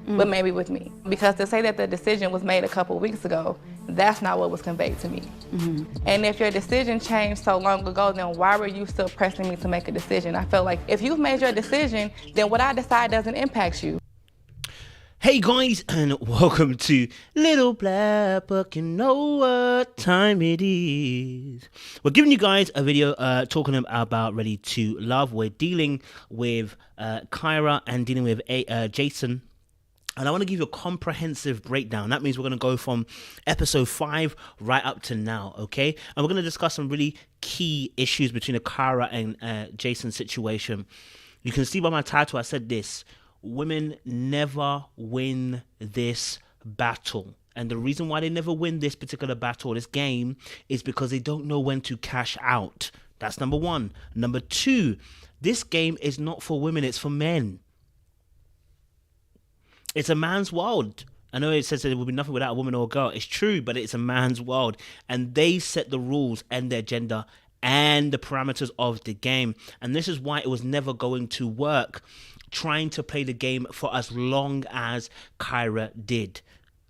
but maybe with me. Because to say that the decision was made a couple weeks ago, that's not what was conveyed to me. And if your decision changed so long ago, then why were you still pressing me to make a decision? I felt like if you've made your decision, then what I decide doesn't impact you. Hey guys, and welcome to Little Black Book. You know what time it is. We're giving you guys a video talking about Ready to Love. We're dealing with Kyra and dealing with Jason. And I want to give you a comprehensive breakdown. That means we're going to go from episode 5 right up to now, okay? And we're going to discuss some really key issues between the Kyra and Jason situation. You can see by my title, I said this: women never win this battle. And the reason why they never win this particular battle, this game, is because they don't know when to cash out. That's number one. Number two, this game is not for women, it's for men. It's a man's world. I know it says that there will be nothing without a woman or a girl. It's true, but it's a man's world. And they set the rules and their gender and the parameters of the game. And this is why it was never going to work trying to play the game for as long as Kyra did.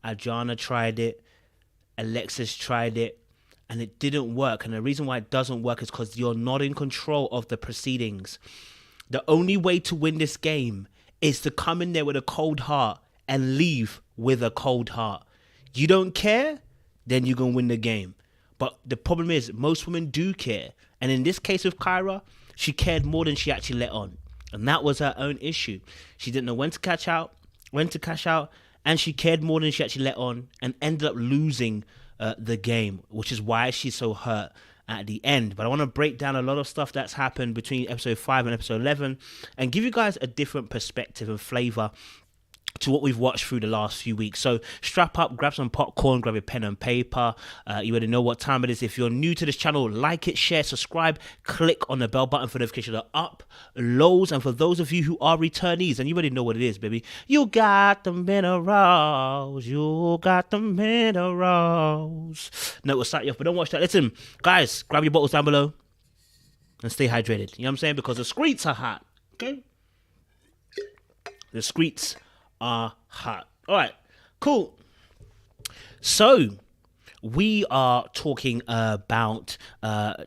Adriana tried it. Alexis tried it. And it didn't work. And the reason why it doesn't work is because you're not in control of the proceedings. The only way to win this game is to come in there with a cold heart and leave with a cold heart. You don't care, then you're going to win the game. But the problem is, most women do care. And in this case with Kyra, she cared more than she actually let on. And that was her own issue. She didn't know when to cash out, and she cared more than she actually let on and ended up losing the game, which is why she's so hurt at the end. But I want to break down a lot of stuff that's happened between episode 5 and episode 11 and give you guys a different perspective and flavor to what we've watched through the last few weeks. So strap up, grab some popcorn, grab your pen and paper. You already know what time it is. If you're new to this channel, like it, share, subscribe, click on the bell button for notifications of uploads. And for those of you who are returnees, and you already know what it is, baby, you got the minerals. You got the minerals. No, we'll start you off, but don't watch that. Listen, guys, grab your bottles down below and stay hydrated. You know what I'm saying? Because the streets are hot, okay? The streets are hot. All right, cool. So we are talking about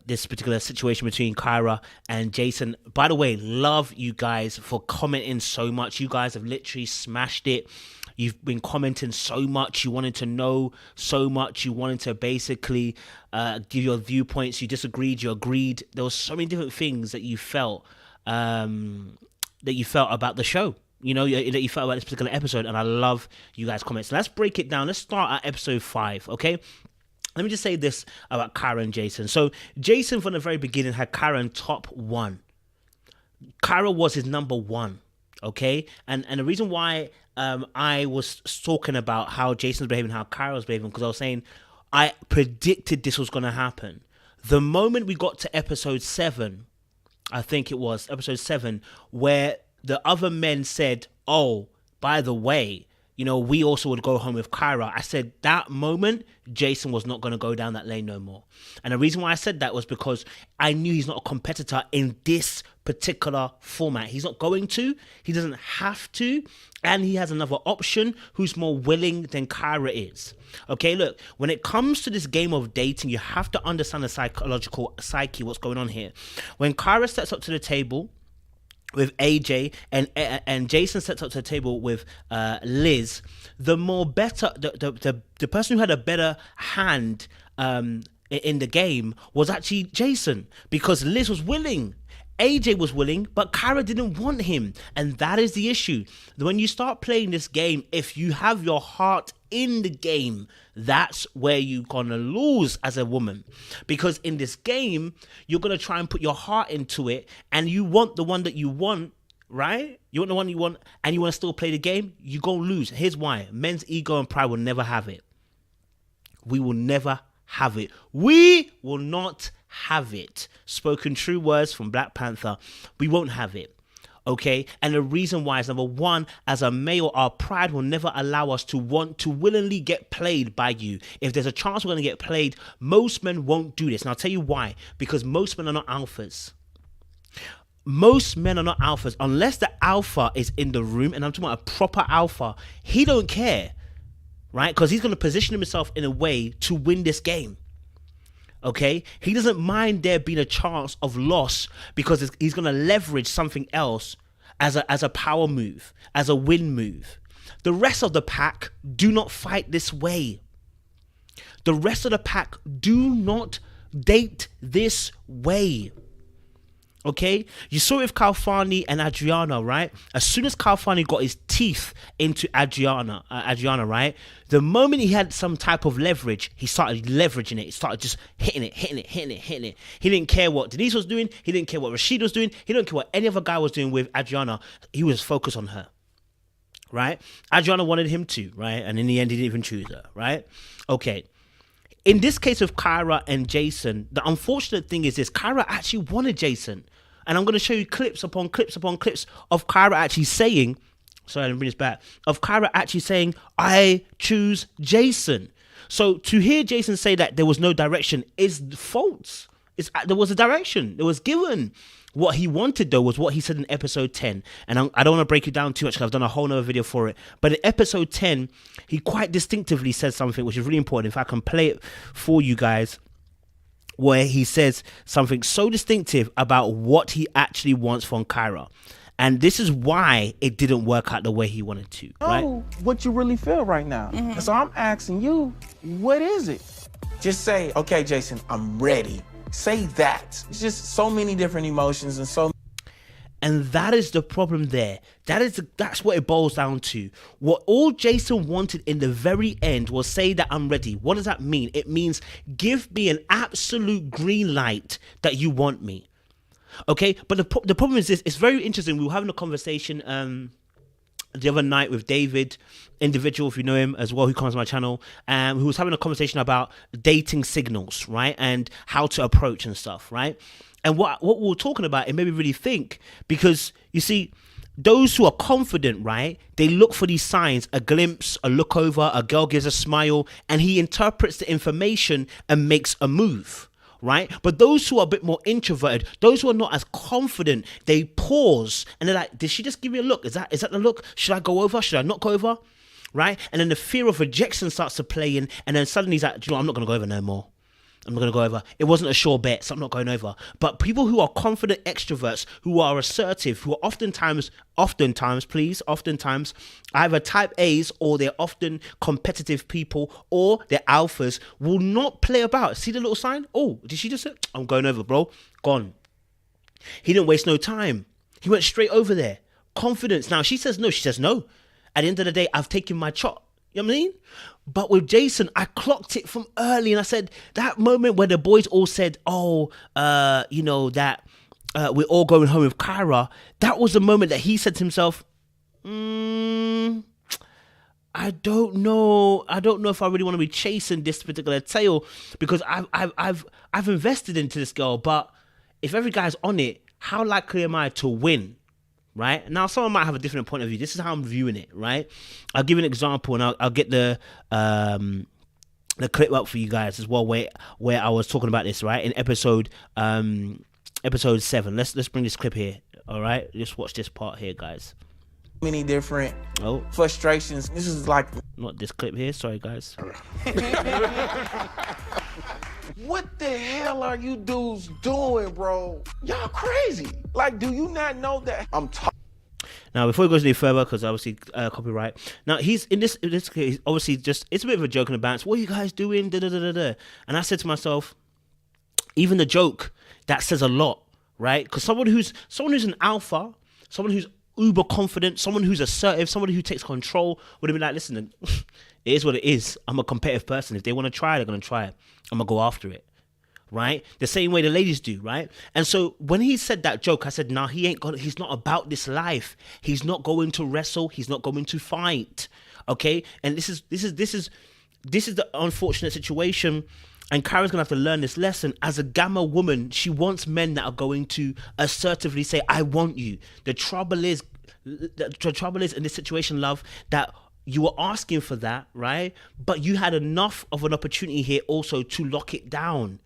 this particular situation between Kyra and Jason. By the way, love you guys for commenting so much. You guys have literally smashed it. You've been commenting so much. You wanted to know so much. You wanted to basically give your viewpoints. You disagreed. You agreed. There were so many different things that you felt about the show. You know, that you felt about this particular episode, and I love you guys' comments. So let's break it down. Let's start at episode 5, okay? Let me just say this about Kyra and Jason. So Jason, from the very beginning, had Kyra in top 1. Kyra was his number 1, okay? And the reason why I was talking about how Jason's behaving, how Kyra was behaving, because I was saying I predicted this was going to happen. The moment we got to episode 7, I think it was episode 7, where the other men said, oh, by the way, you know, we also would go home with Kyra. I said that moment, Jason was not going to go down that lane no more. And the reason why I said that was because I knew he's not a competitor in this particular format. He's not going to. He doesn't have to. And he has another option who's more willing than Kyra is. Okay, look, when it comes to this game of dating, you have to understand the psychological psyche, what's going on here. When Kyra steps up to the table with AJ and Jason sets up to the table with Liz, the person who had a better hand in the game was actually Jason, because Liz was willing. AJ was willing, but Kyra didn't want him. And that is the issue. When you start playing this game, if you have your heart in the game, that's where you're going to lose as a woman. Because in this game, you're going to try and put your heart into it, and you want the one that you want, right? You want the one you want, and you want to still play the game, you're going to lose. Here's why. Men's ego and pride will never have it. We will never have it. We will not have it. Spoken true words from Black Panther. We won't have it. Okay, and the reason why is, number one, as a male, our pride will never allow us to want to willingly get played by you. If there's a chance we're going to get played, most men won't do this. And I'll tell you why. Because most men are not alphas. most men are not alphas unless the alpha is in the room, and I'm talking about a proper alpha. He don't care, right? Because he's going to position himself in a way to win this game. Okay, he doesn't mind there being a chance of loss because he's going to leverage something else as a power move, as a win move. The rest of the pack do not fight this way. The rest of the pack do not date this way. Okay, you saw it with Kalfani and Adriana, right? As soon as Kalfani got his teeth into Adriana, right? The moment he had some type of leverage, he started leveraging it. He started just hitting it. He didn't care what Denise was doing. He didn't care what Rashid was doing. He didn't care what any other guy was doing with Adriana. He was focused on her, right? Adriana wanted him to, right? And in the end, he didn't even choose her, right? Okay. In this case of Kyra and Jason, the unfortunate thing is this: Kyra actually wanted Jason. And I'm going to show you clips upon clips upon clips of Kyra actually saying, sorry, let me bring this back, of Kyra actually saying, I choose Jason. So to hear Jason say that there was no direction is false. There was a direction. It was given. What he wanted, though, was what he said in episode 10. And I don't want to break it down too much because I've done a whole nother video for it. But in episode 10, he quite distinctively said something which is really important. If I can play it for you guys, where he says something so distinctive about what he actually wants from Kyra. And this is why it didn't work out the way he wanted to, right? Know what you really feel right now. And so I'm asking you, what is it? Just say, okay, Jason, I'm ready. Say that. It's just so many different emotions and so. And that is the problem there. That's what it boils down to. What all Jason wanted in the very end was say that I'm ready. What does that mean? It means give me an absolute green light that you want me. Okay, but the problem is this. It's very interesting. We were having a conversation the other night with David, individual, if you know him as well, who comes on my channel, who was having a conversation about dating signals, right, and how to approach and stuff, right? And what we were talking about, it made me really think, because you see, those who are confident, right, they look for these signs, a glimpse, a look over, a girl gives a smile, and he interprets the information and makes a move, right? But those who are a bit more introverted, those who are not as confident, they pause and they're like, did she just give me a look? Is that the look? Should I go over? Should I not go over? Right? And then the fear of rejection starts to play in, and then suddenly he's like, you know, I'm not going to go over no more. I'm not going to go over. It wasn't a sure bet, so I'm not going over. But people who are confident extroverts, who are assertive, who are oftentimes, either type A's, or they're often competitive people, or they're alphas, will not play about. See the little sign? Oh, did she just say, I'm going over, bro? Gone. He didn't waste no time. He went straight over there. Confidence. Now, she says no. She says no. At the end of the day, I've taken my shot. You know what I mean? But with Jason, I clocked it from early, and I said, that moment where the boys all said, we're all going home with Kyra, that was the moment that he said to himself, I don't know if I really want to be chasing this particular tail, because I've invested into this girl, but if every guy's on it, how likely am I to win? Right? Now, someone might have a different point of view. This is how I'm viewing it, right? I'll give you an example, and I'll get the clip up for you guys as well, where I was talking about this, right? In episode 7. Let's bring this clip here, all right? Just watch this part here, guys. Many different frustrations. This is like... Not this clip here. Sorry, guys. What the hell are you dudes doing, bro? Y'all crazy. Like, do you not know that I'm talking? Now, before he goes any further, because obviously copyright. Now, he's in this case, obviously just, it's a bit of a joke and a bounce. What are you guys doing? Da, da, da, da, da. And I said to myself, even the joke, that says a lot, right? Because someone who's an alpha, someone who's uber confident, someone who's assertive, somebody who takes control would have been like, listen, it is what it is. I'm a competitive person. If they want to try, they're going to try it. I'm going to go after it, right? The same way the ladies do, right? And so when he said that joke, I said, nah, he's not about this life. He's not going to wrestle. He's not going to fight, okay? And this is the unfortunate situation. And Kyra's going to have to learn this lesson. As a Gamma woman, she wants men that are going to assertively say, I want you. The trouble is in this situation, love, that you were asking for that, right? But you had enough of an opportunity here also to lock it down.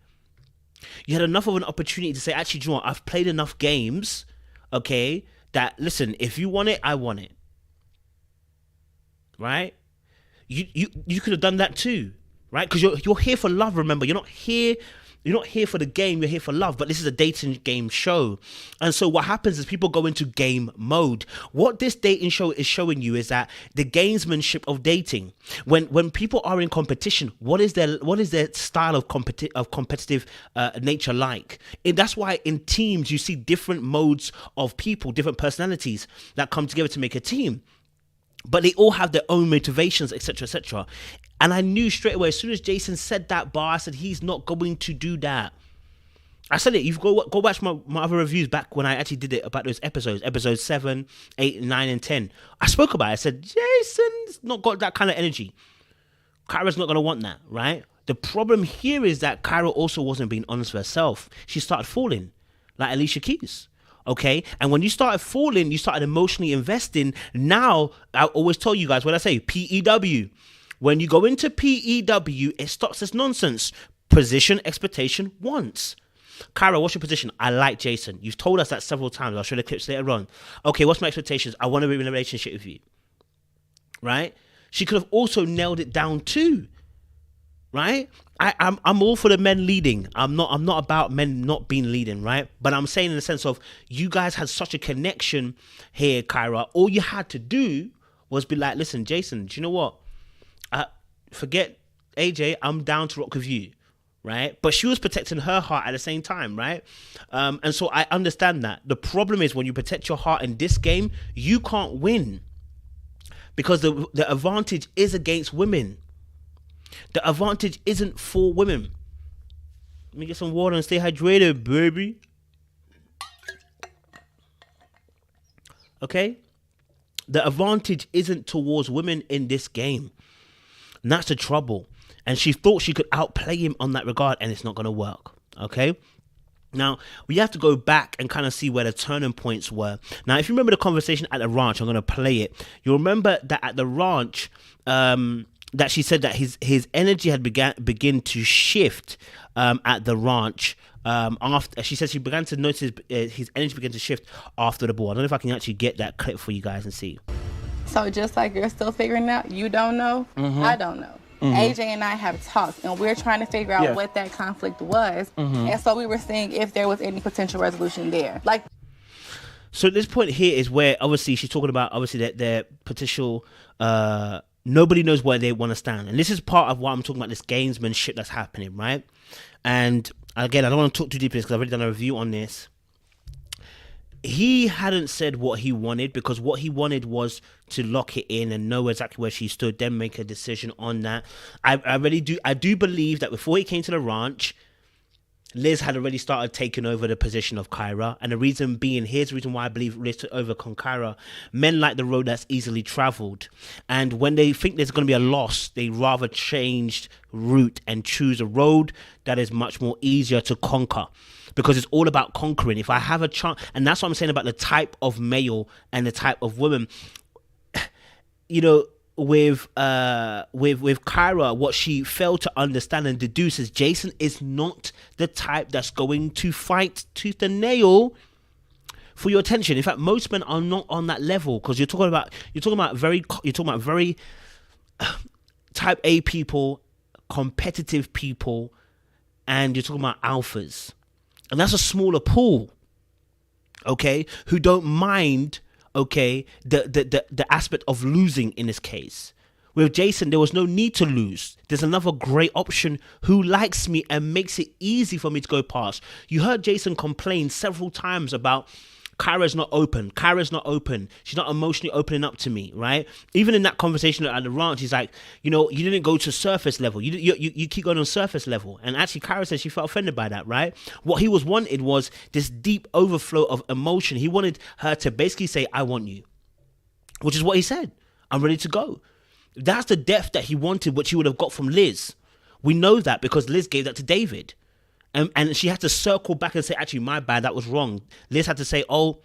You had enough of an opportunity to say, actually, do you know what? I've played enough games, okay, that, listen, if you want it, I want it. Right? You could have done that too, right? Because you're here for love, remember. You're not here for the game, you're here for love. But this is a dating game show. And so what happens is people go into game mode. What this dating show is showing you is that the gamesmanship of dating. When people are in competition, what is their style of competitive nature like? That's why in teams you see different modes of people, different personalities that come together to make a team. But they all have their own motivations, etc., etc. And I knew straight away, as soon as Jason said that bar, I said, he's not going to do that. I said it. You've go watch my other reviews back when I actually did it about those episodes 7, 8, 9, and 10. I spoke about it. I said, Jason's not got that kind of energy. Kyra's not going to want that, right? The problem here is that Kyra also wasn't being honest with herself. She started falling, like Alicia Keys. Okay, and when you started falling, you started emotionally investing. Now, I always tell you guys, when I say PEW, when you go into PEW, it stops this nonsense. Position, expectation, wants. Kyra, what's your position? I like Jason. You've told us that several times. I'll show the clips later on. Okay, what's my expectations? I want to be in a relationship with you. Right? She could have also nailed it down too. Right? I'm all for the men leading. I'm not about men not being leading, right? But I'm saying in the sense of, you guys had such a connection here, Kyra. All you had to do was be like, listen, Jason, do you know what? Forget AJ, I'm down to rock with you, right? But she was protecting her heart at the same time, right? And so I understand that. The problem is when you protect your heart in this game, you can't win. Because the advantage is against women. The advantage isn't for women. Let me get some water and stay hydrated, baby. Okay? The advantage isn't towards women in this game. And that's the trouble. And she thought she could outplay him on that regard, and it's not going to work. Okay? Now, we have to go back and kind of see where the turning points were. Now, if you remember the conversation at the ranch, I'm going to play it. You'll remember that at the ranch, that she said that his energy had begin to shift at the ranch. After she said she began to notice his energy began to shift after the ball. I don't know if I can actually get that clip for you guys and see. So just like you're still figuring out, you don't know, I don't know. AJ and I have talked, and we're trying to figure out what that conflict was. And so we were seeing if there was any potential resolution there. Like, so this point here is where obviously she's talking about that their potential. Nobody knows where they want to stand. And this is part of what I'm talking about, this gamesmanship that's happening, right? And again, I don't want to talk too deep in this because I've already done a review on this. He hadn't said what he wanted, because what he wanted was to lock it in and know exactly where she stood, then make a decision on that. I do believe that before he came to the ranch, Liz had already started taking over the position of Kyra. And the reason being, here's the reason why I believe Liz took over on Kyra. Men like the road that's easily traveled. And when they think there's going to be a loss, they rather change route and choose a road that is much more easier to conquer. Because it's all about conquering. If I have a chance, and that's what I'm saying about the type of male and the type of woman. You know, with Kyra, what she failed to understand and deduce is Jason is not the type that's going to fight tooth and nail for your attention. In fact, most men are not on that level, because you're talking about very type A people, competitive people, and you're talking about alphas, and that's a smaller pool. Okay, who don't mind. Okay, the aspect of losing in this case. With Jason, there was no need to lose. There's another great option who likes me and makes it easy for me to go past. You heard Jason complain several times about Kyra's not open. Kyra's not open. She's not emotionally opening up to me, right? Even in that conversation at the ranch, he's like, you know, you didn't go to surface level. You keep going on surface level. And actually, Kyra said she felt offended by that, right? What he wanted was this deep overflow of emotion. He wanted her to basically say, I want you, which is what he said. I'm ready to go. That's the depth that he wanted, which he would have got from Liz. We know that because Liz gave that to David. And she had to circle back and say, actually, my bad, that was wrong. Liz had to say, oh,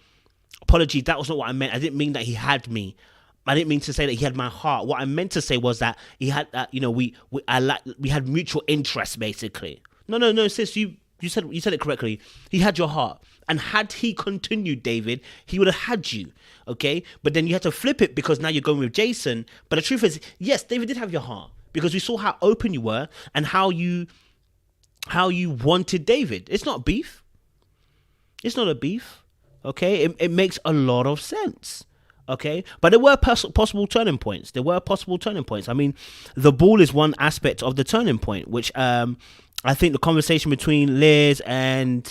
apology, that was not what I meant. I didn't mean that he had me. I didn't mean to say that he had my heart. What I meant to say was that he had, we had mutual interests, basically. No, sis, you said it correctly. He had your heart. And had he continued, David, he would have had you. Okay? But then you had to flip it because now you're going with Jason. But the truth is, yes, David did have your heart because we saw how open you were and how you wanted David. It's not beef. It's not a beef. Okay? It makes a lot of sense. Okay, but there were possible turning points. I mean, the ball is one aspect of the turning point, which I think the conversation between Liz and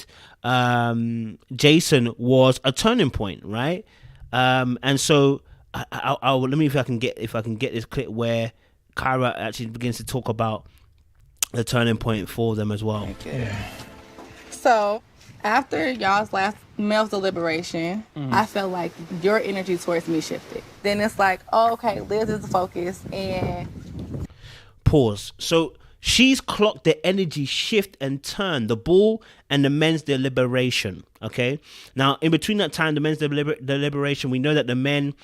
Jason was a turning point, right? And so I'll let me if I can get this clip where Kyra actually begins to talk about the turning point for them as well. Okay. So after y'all's last male's deliberation, I felt like your energy towards me shifted. Then it's like, oh, okay, Liz is the focus, and pause. So she's clocked the energy shift and turn, the ball and the men's deliberation. Okay. Now, in between that time, the men's deliberation, we know that the men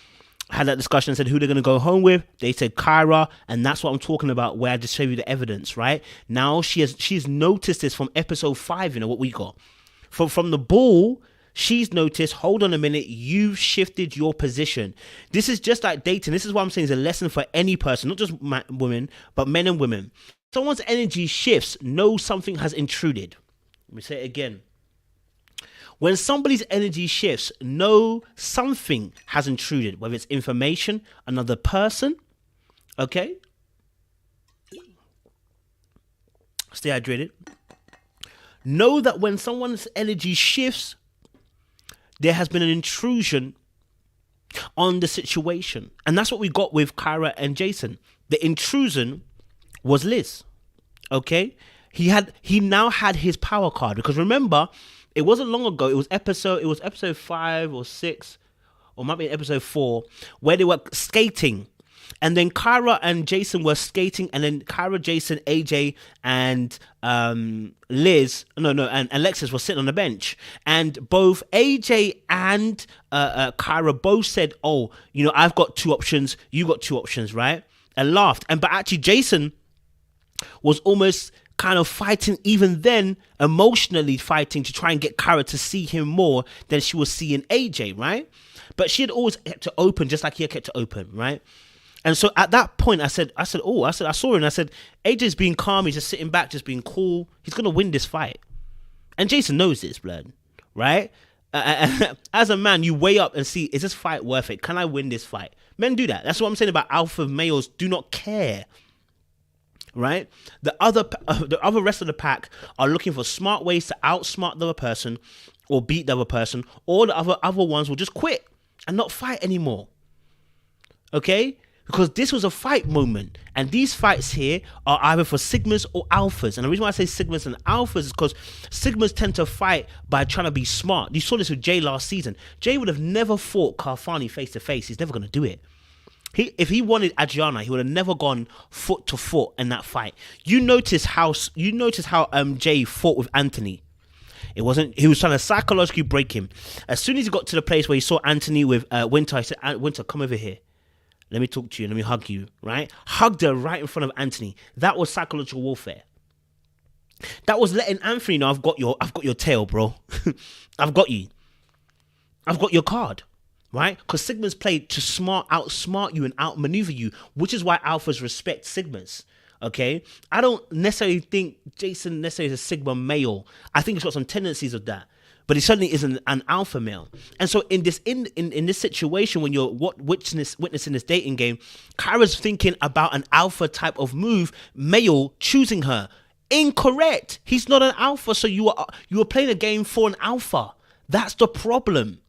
had that discussion and said who they're going to go home with. They said Kyra, and that's what I'm talking about, where I just showed you the evidence, right? Now she's noticed this from episode 5, what we got. From the ball, she's noticed, hold on a minute, you've shifted your position. This is just like dating. This is what I'm saying is a lesson for any person, not just women, but men and women. Someone's energy shifts, know something has intruded. Let me say it again. When somebody's energy shifts, know something has intruded, whether it's information, another person, okay? Stay hydrated. Know that when someone's energy shifts, there has been an intrusion on the situation. And that's what we got with Kyra and Jason. The intrusion was Liz. Okay? He now had his power card. Because remember, it wasn't long ago, it was episode 5 or 6, or might be episode 4, where they were skating. And then Kyra and Jason were skating, and then Kyra, Jason, AJ, and Liz, and Alexis were sitting on the bench. And both AJ and Kyra both said, oh, I've got 2 options, you got 2 options, right? And laughed. But actually Jason was almost kind of fighting, even then, emotionally fighting to try and get Kyra to see him more than she was seeing AJ, right? But she had always kept it open, just like he had kept it open, right? And so at that point, I saw her and I said, AJ's being calm. He's just sitting back, just being cool. He's going to win this fight. And Jason knows this, blood, right? As a man, you weigh up and see, is this fight worth it? Can I win this fight? Men do that. That's what I'm saying about alpha males do not care, right? The other rest of the pack are looking for smart ways to outsmart the other person or beat the other person, or the other ones will just quit and not fight anymore, okay? Because this was a fight moment. And these fights here are either for Sigmas or Alphas. And the reason why I say Sigmas and Alphas is because Sigmas tend to fight by trying to be smart. You saw this with Jay last season. Jay would have never fought Carfani face to face. He's never going to do it. If he wanted Adriana, he would have never gone foot to foot in that fight. You notice how Jay fought with Anthony. He was trying to psychologically break him. As soon as he got to the place where he saw Anthony with Winter, he said, Winter, come over here. Let me talk to you. Let me hug you, right? Hugged her right in front of Anthony. That was psychological warfare. That was letting Anthony know, I've got your tail, bro. I've got you. I've got your card, right? Because Sigmas play to outsmart you and outmaneuver you, which is why Alphas respect Sigmas. Okay? I don't necessarily think Jason necessarily is a Sigma male. I think he's got some tendencies of that. But he certainly isn't an alpha male. And so in this situation, when you're witnessing this dating game, Kyra's thinking about an alpha type of move, male choosing her. Incorrect. He's not an alpha, so you are playing a game for an alpha. That's the problem.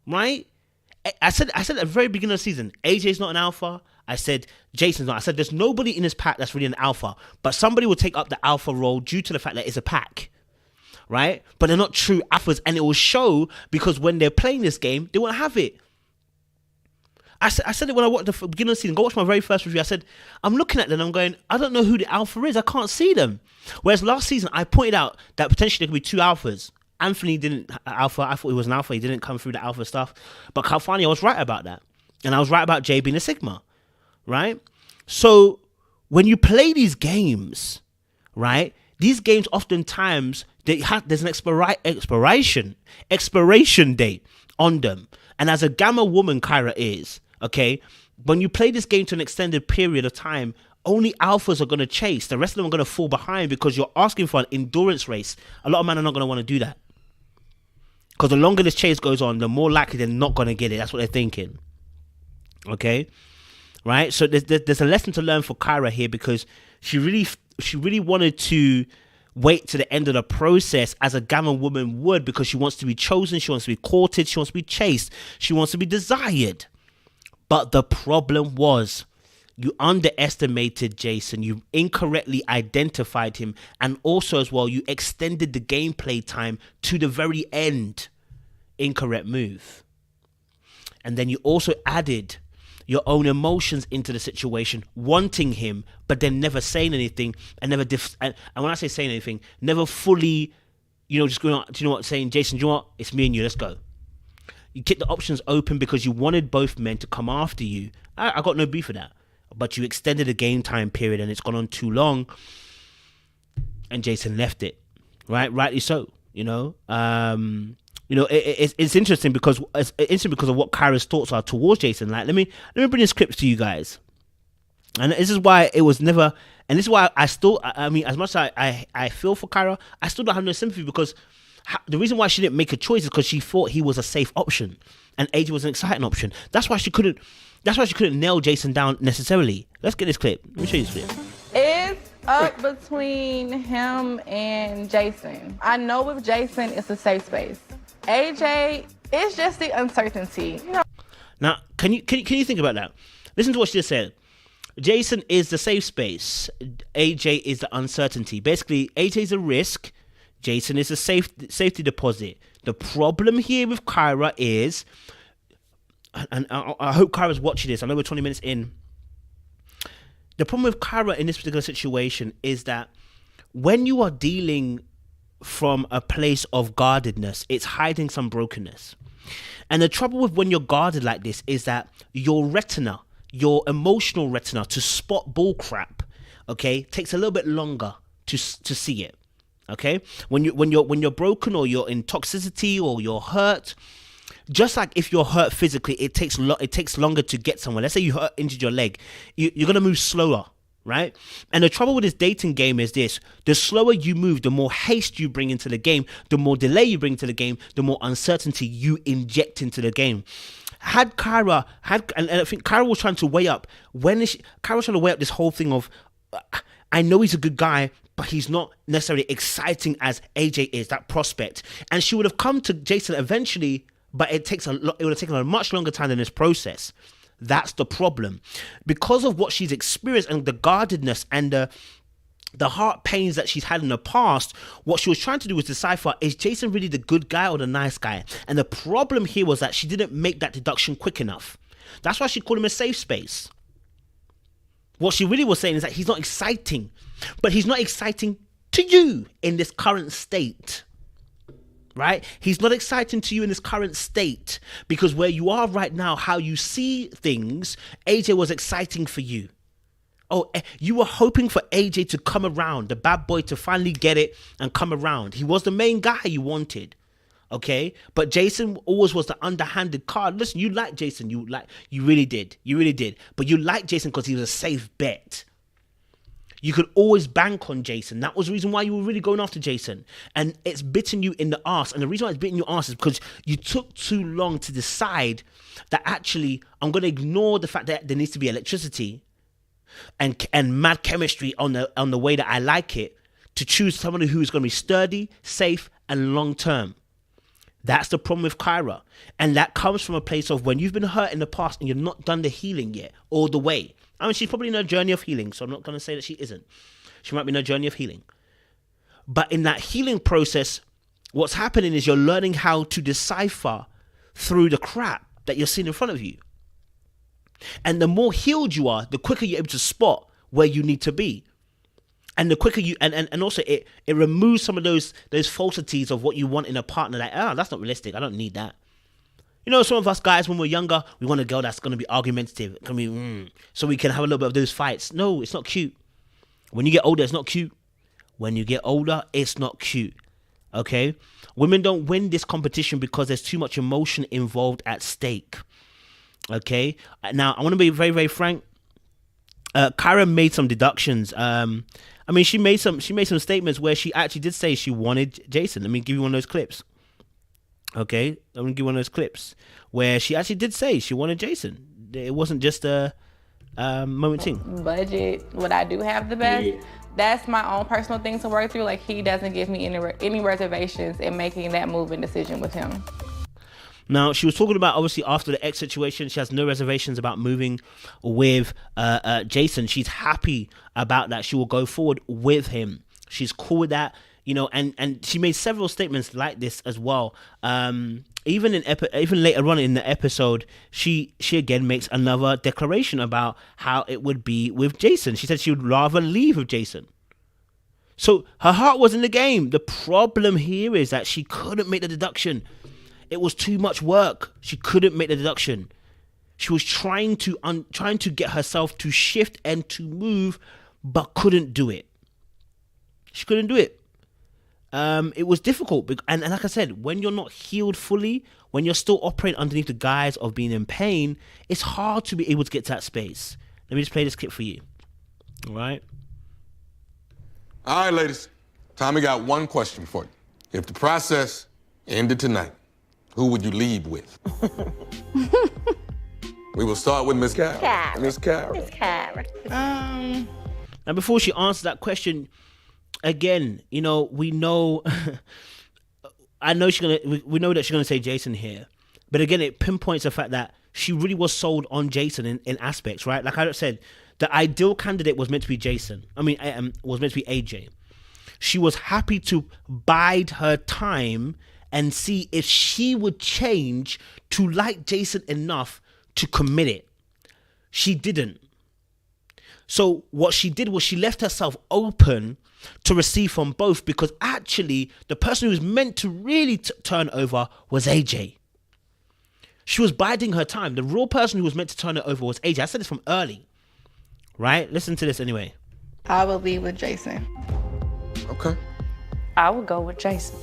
Right? I said at the very beginning of the season, AJ's not an alpha. I said Jason's not. I said there's nobody in this pack that's really an alpha, but somebody will take up the alpha role due to the fact that it's a pack. Right? But they're not true alphas, and it will show because when they're playing this game, they won't have it. I said it when I watched the beginning of the season. Go watch my very first review. I said, I'm looking at them and I'm going, I don't know who the alpha is. I can't see them. Whereas last season, I pointed out that potentially there could be 2 alphas. Anthony didn't alpha. I thought he was an alpha. He didn't come through the alpha stuff. But Kalfani, I was right about that. And I was right about Jay being a Sigma. Right? So when you play these games, right, These games oftentimes there's an expiration date on them. And as a gamma woman, Kyra is, okay, when you play this game to an extended period of time, only alphas are going to chase. The rest of them are going to fall behind because you're asking for an endurance race. A lot of men are not going to want to do that. Because the longer this chase goes on, the more likely they're not going to get it. That's what they're thinking. Okay? Right? So there's a lesson to learn for Kyra here, because she really wanted to wait to the end of the process as a gamma woman would, because she wants to be chosen, she wants to be courted, she wants to be chased, she wants to be desired. But the problem was, you underestimated Jason, you incorrectly identified him, and also as well, you extended the gameplay time to the very end. Incorrect move. And then you also added your own emotions into the situation, wanting him, but then never saying anything, and never and when I say saying anything, never fully, just going, do you know what, saying, Jason, do you know what, it's me and you, let's go. You kept the options open because you wanted both men to come after you. I got no beef for that, but you extended the game time period, and it's gone on too long, and Jason left it, right? Rightly so, it's interesting because of what Kyra's thoughts are towards Jason. Like, let me bring this clip to you guys, and this is why it was never. And this is why as much as I feel for Kyra, I still don't have no sympathy, because the reason why she didn't make a choice is because she thought he was a safe option, and AJ was an exciting option. That's why she couldn't nail Jason down necessarily. Let's get this clip. Let me show you this clip. It's up between him and Jason. I know with Jason, it's a safe space. AJ, it's just the uncertainty. Now, can you think about that? Listen to what she just said. Jason is the safe space. AJ is the uncertainty. Basically, AJ is a risk. Jason is a safety deposit. The problem here with Kyra is, and I hope Kyra's watching this. I know we're 20 minutes in. The problem with Kyra in this particular situation is that when you are dealing from a place of guardedness, it's hiding some brokenness. And the trouble with when you're guarded like this is that your retina, your emotional retina, to spot bull crap, okay, takes a little bit longer to see it. Okay, when you're broken, or you're in toxicity, or you're hurt, just like if you're hurt physically, it takes longer to get somewhere. Let's say you injured your leg, you're gonna move slower. Right? And the trouble with this dating game is this: the slower you move, the more haste you bring into the game, the more delay you bring to the game, the more uncertainty you inject into the game. And I think Kyra was trying to weigh up, Kyra was trying to weigh up this whole thing of, I know he's a good guy, but he's not necessarily exciting as AJ is, that prospect. And she would have come to Jason eventually, but it would have taken a much longer time than this process. That's the problem. Because of what she's experienced and the guardedness and the heart pains that she's had in the past, what she was trying to do was decipher, is Jason really the good guy or the nice guy? And the problem here was that she didn't make that deduction quick enough. That's why she called him a safe space. What she really was saying is that he's not exciting, but he's not exciting to you in this current state. Right? He's not exciting to you in this current state, because where you are right now, how you see things, AJ was exciting for you. Oh, you were hoping for AJ to come around, the bad boy to finally get it and come around. He was the main guy you wanted. Okay? But Jason always was the underhanded card. Listen, you like Jason. You really did. You really did. But you liked Jason because he was a safe bet. You could always bank on Jason. That was the reason why you were really going after Jason. And it's bitten you in the arse. And the reason why it's bitten your arse is because you took too long to decide that actually I'm going to ignore the fact that there needs to be electricity and mad chemistry on the way that I like it, to choose someone who's going to be sturdy, safe, and long-term. That's the problem with Kyra. And that comes from a place of when you've been hurt in the past and you've not done the healing yet all the way. I mean, she's probably in a journey of healing, so I'm not going to say that she isn't. She might be in a journey of healing. But in that healing process, what's happening is you're learning how to decipher through the crap that you're seeing in front of you. And the more healed you are, the quicker you're able to spot where you need to be. And the quicker you, and also it removes some of those falsities of what you want in a partner. Like, that's not realistic. I don't need that. You know, some of us guys, when we're younger, we want a girl that's going to be argumentative, so we can have a little bit of those fights. No, it's not cute. When you get older, it's not cute. When you get older, it's not cute. Okay? Women don't win this competition because there's too much emotion involved at stake. Okay? Now, I want to be very, very frank. Kyra made some deductions. She made some statements where she actually did say she wanted Jason. Let me give you one of those clips. Okay? I'm going to give you one of those clips where she actually did say she wanted Jason. It wasn't just a moment thing. Budget, what I do have the best. Yeah. That's my own personal thing to work through. Like, he doesn't give me any reservations in making that move and decision with him. Now, she was talking about, obviously, after the ex situation, she has no reservations about moving with Jason. She's happy about that. She will go forward with him. She's cool with that, and she made several statements like this as well. Even later on in the episode, she again makes another declaration about how it would be with Jason. She said she would rather leave with Jason. So her heart was in the game. The problem here is that she couldn't make the deduction. It was too much work. She couldn't make the deduction. She was trying to get herself to shift and to move, but couldn't do it. She couldn't do it. It was difficult. And like I said, when you're not healed fully, when you're still operating underneath the guise of being in pain, it's hard to be able to get to that space. Let me just play this clip for you. All right? All right, ladies. Tommy got one question for you. If the process ended tonight, who would you leave with? We will start with Miss Kyra. Miss Kyra. Now, before she answers that question, again, we know, we know that she's gonna say Jason here, but again, it pinpoints the fact that she really was sold on Jason in aspects, right? Like I said, the ideal candidate was meant to be Jason. Was meant to be AJ. She was happy to bide her time and see if she would change to like Jason enough to commit it. She didn't. So what she did was she left herself open to receive from both, because actually the person who was meant to really turn over was AJ. She was biding her time. The real person who was meant to turn it over was AJ. I said this from early, right? Listen to this anyway. I will be with Jason. Okay. I would go with Jason.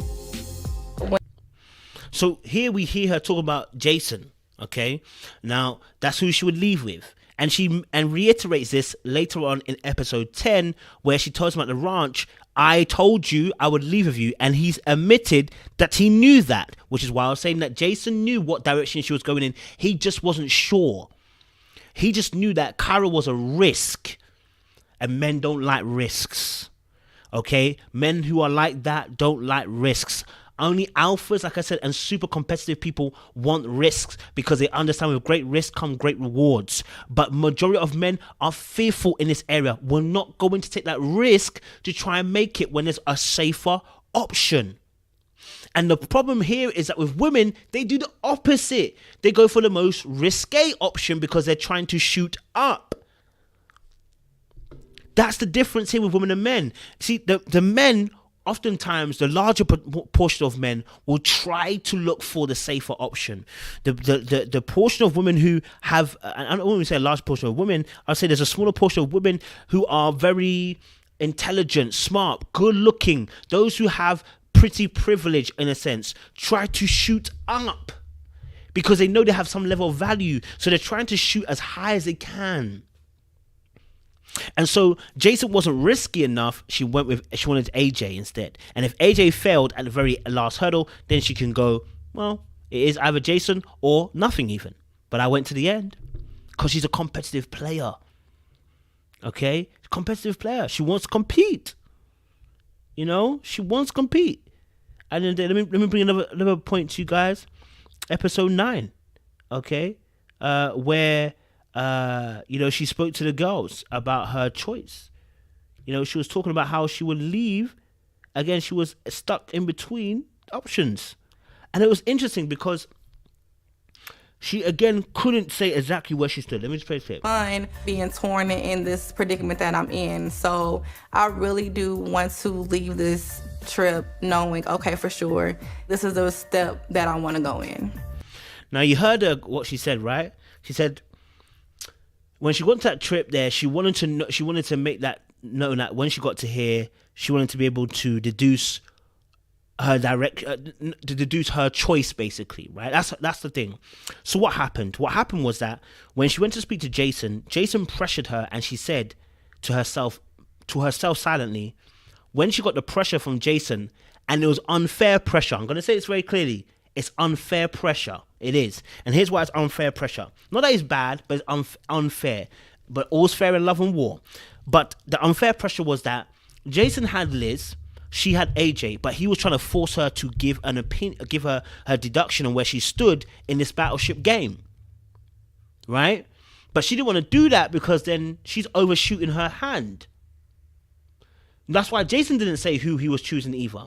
So here we hear her talk about Jason, okay? Now, that's who she would leave with. And she reiterates this later on in episode 10, where she tells him at the ranch, I told you I would leave with you. And he's admitted that he knew that, which is why I was saying that Jason knew what direction she was going in. He just wasn't sure. He just knew that Kyra was a risk. And men don't like risks, okay? Men who are like that don't like risks. Only alphas, like I said, and super competitive people want risks, because they understand with great risk come great rewards. But majority of men are fearful in this area. We're not going to take that risk to try and make it when there's a safer option. And the problem here is that with women, they do the opposite. They go for the most risque option because they're trying to shoot up. That's the difference here with women and men. See, the men, oftentimes, the larger portion of men will try to look for the safer option. The portion of women who have, I don't want to say a large portion of women, I'll say there's a smaller portion of women who are very intelligent, smart, good looking, those who have pretty privilege in a sense, try to shoot up because they know they have some level of value. So they're trying to shoot as high as they can. And so Jason wasn't risky enough. She wanted AJ instead. And if AJ failed at the very last hurdle, then she can go, well, it is either Jason or nothing even. But I went to the end because she's a competitive player. Okay? Competitive player. She wants to compete. She wants to compete. And then let me bring another point to you guys. Episode 9. Okay? Where she spoke to the girls about her choice. She was talking about how she would leave. Again, she was stuck in between options. And it was interesting because she, again, couldn't say exactly where she stood. Let me just play it. Fun being torn in this predicament that I'm in. So I really do want to leave this trip knowing, okay, for sure, this is the step that I want to go in. Now, you heard what she said, right? She said, when she went to that trip there, she wanted to make that known that when she got to here, she wanted to be able to deduce her deduce her choice, basically, right? That's the thing. So what happened? What happened was that when she went to speak to Jason, Jason pressured her, and she said to herself silently, when she got the pressure from Jason, and it was unfair pressure. I'm going to say this very clearly. It's unfair pressure. It is. And here's why it's unfair pressure. Not that it's bad, but it's unfair. But all's fair in love and war. But the unfair pressure was that Jason had Liz, she had AJ, but he was trying to force her to give an opinion, give her deduction on where she stood in this battleship game, right? But she didn't want to do that because then she's overshooting her hand. That's why Jason didn't say who he was choosing either,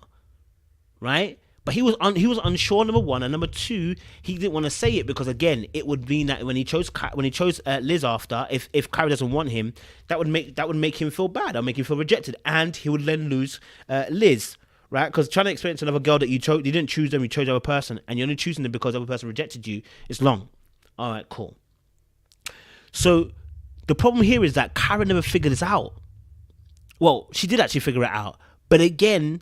right? But he was unsure, number one, and number two, he didn't want to say it because, again, it would mean that when he chose Liz after, if Kyra doesn't want him, that would make him feel bad. That would make him feel rejected, and he would then lose Liz, right? Because trying to explain to another girl that you didn't choose them, you chose the other person, and you're only choosing them because the other person rejected you, it's long. All right, cool. So the problem here is that Kyra never figured this out. Well, she did actually figure it out, but again,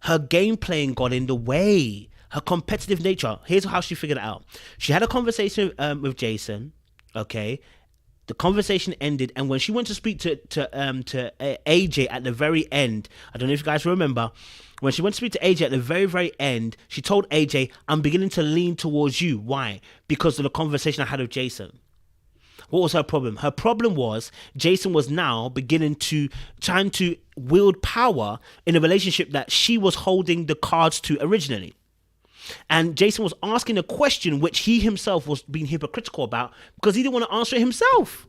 her game playing got in the way. Her competitive nature. Here's how she figured it out. She had a conversation with Jason. Okay, the conversation ended, and when she went to speak to AJ at the very end, I don't know if you guys remember. When she went to speak to AJ at the very, very end, she told AJ, "I'm beginning to lean towards you." Why? Because of the conversation I had with Jason. What was her problem? Her problem was Jason was now trying to wield power in a relationship that she was holding the cards to originally. And Jason was asking a question which he himself was being hypocritical about because he didn't want to answer it himself.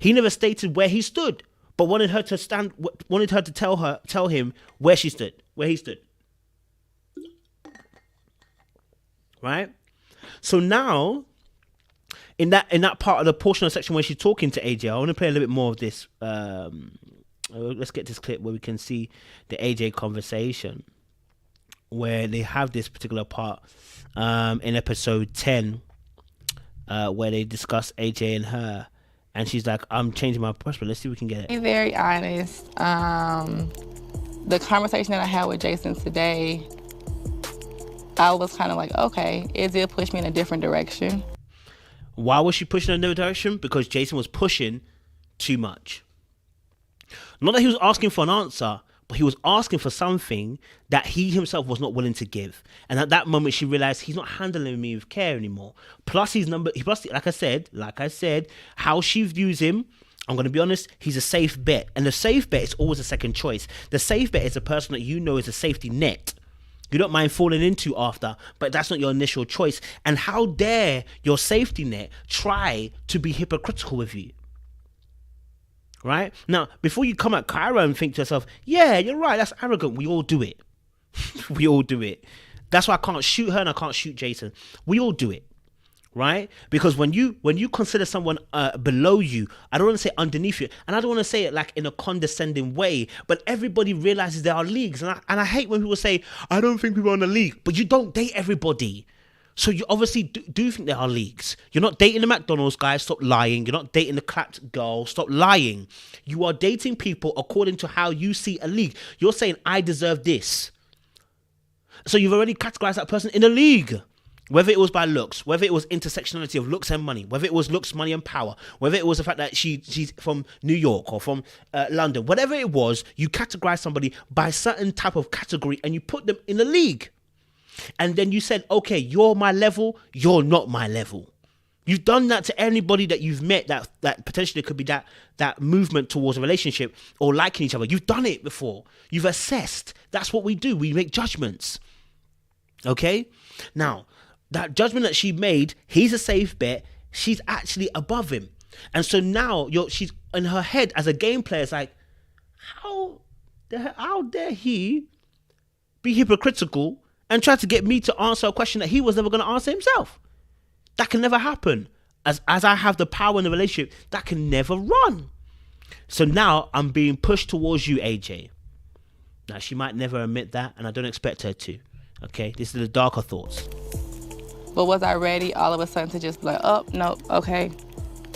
He never stated where he stood, but wanted her to tell him where he stood. Right? So now, in that part of the portion of the section where she's talking to AJ, I want to play a little bit more of this. Let's get this clip where we can see the AJ conversation, where they have this particular part in episode 10, where they discuss AJ and her, and she's like, "I'm changing my perspective." Let's see if we can get it. Be very honest. The conversation that I had with Jason today, I was kind of like, okay, it did push me in a different direction. Why was she pushing in a different direction? Because Jason was pushing too much. Not that he was asking for an answer, but he was asking for something that he himself was not willing to give. And at that moment, she realized he's not handling me with care anymore. Plus, like I said, how she views him, I'm going to be honest, he's a safe bet. And the safe bet is always a second choice. The safe bet is a person that you know is a safety net. You don't mind falling into after, but that's not your initial choice. And how dare your safety net try to be hypocritical with you? Right? Now, before you come at Kyra and think to yourself, yeah, you're right, that's arrogant. We all do it. We all do it. That's why I can't shoot her and I can't shoot Jason. We all do it. Right? Because when you consider someone below you, I don't want to say underneath you, and I don't want to say it like in a condescending way, but everybody realizes there are leagues, and I hate when people say, I don't think we're on a league, but you don't date everybody. So you obviously do think there are leagues. You're not dating the McDonald's guy, stop lying. You're not dating the clapped girl, stop lying. You are dating people according to how you see a league. You're saying, I deserve this. So you've already categorized that person in a league. Whether it was by looks, whether it was intersectionality of looks and money, whether it was looks, money and power, whether it was the fact that she's from New York or from London, whatever it was, you categorize somebody by a certain type of category and you put them in a league. And then you said, okay, you're my level, you're not my level. You've done that to anybody that you've met that potentially could be that movement towards a relationship or liking each other. You've done it before. You've assessed. That's what we do. We make judgments. Okay? Now, that judgment that she made, he's a safe bet, she's actually above him. And so now she's in her head as a game player, it's like, how dare he be hypocritical and try to get me to answer a question that he was never going to answer himself? That can never happen. As I have the power in the relationship, that can never run. So now I'm being pushed towards you, AJ. Now, she might never admit that, and I don't expect her to. Okay? These are the darker thoughts. But was I ready all of a sudden to just be like, oh, no, okay,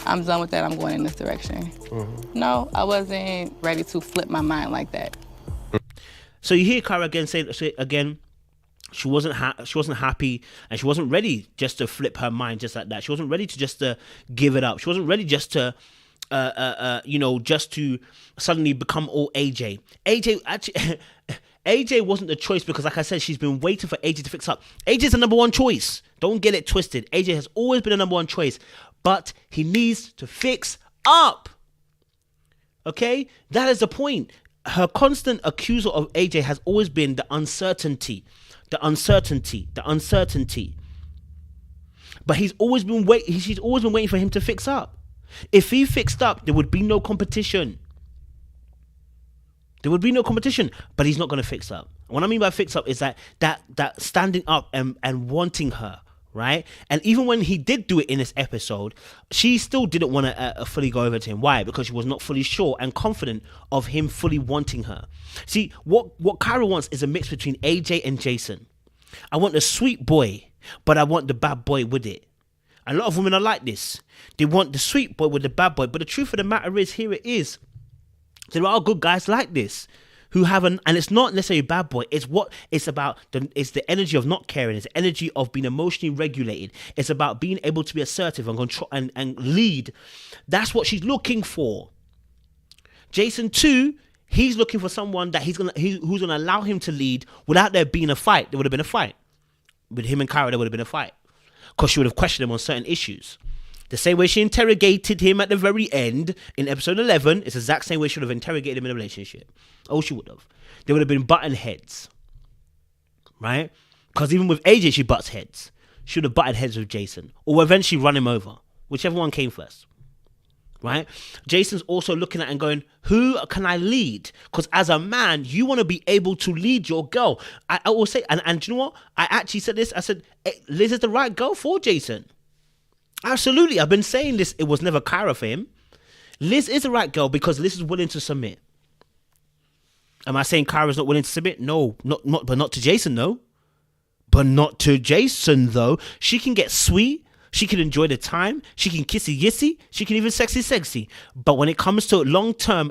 I'm done with that, I'm going in this direction? Mm-hmm. No, I wasn't ready to flip my mind like that. So you hear Kyra again say again, she wasn't happy, and she wasn't ready just to flip her mind just like that. She wasn't ready to just to give it up. She wasn't ready just to just to suddenly become all AJ. AJ wasn't the choice because, like I said, she's been waiting for AJ to fix up. AJ's the number one choice. Don't get it twisted. AJ has always been the number one choice, but he needs to fix up. Okay? That is the point. Her constant accuser of AJ has always been the uncertainty. But she's always been waiting for him to fix up. If he fixed up, there would be no competition. But he's not going to fix up. What I mean by fix up is that standing up and wanting her, right? And even when he did do it in this episode, she still didn't want to fully go over to him. Why? Because she was not fully sure and confident of him fully wanting her. See, what Kyra wants is a mix between AJ and Jason. I want the sweet boy, but I want the bad boy with it. A lot of women are like this. They want the sweet boy with the bad boy. But the truth of the matter is, here it is. There are good guys like this who have and it's not necessarily a bad boy. It's the energy of not caring. It's the energy of being emotionally regulated. It's about being able to be assertive and control and lead. That's what she's looking for. Jason too, he's looking for someone that who's gonna allow him to lead without there being a fight. There would have been a fight. With him and Kyra, there would have been a fight. Because she would have questioned him on certain issues. The same way she interrogated him at the very end in episode 11, it's the exact same way she would have interrogated him in a relationship. Oh, she would have. There would have been button heads. Right? Because even with AJ, she butts heads. She would have butted heads with Jason. Or eventually run him over. Whichever one came first. Right? Jason's also looking at and going, who can I lead? Because as a man, you want to be able to lead your girl. I will say, and do you know what? I actually said this. I said, hey, Liz is the right girl for Jason. Absolutely. I've been saying this. It was never Kyra for him. Liz is the right girl because Liz is willing to submit. Am I saying Kyra's not willing to submit? No, but not to Jason, though. But not to Jason, though. She can get sweet. She can enjoy the time. She can kissy yissy. She can even sexy. But when it comes to long-term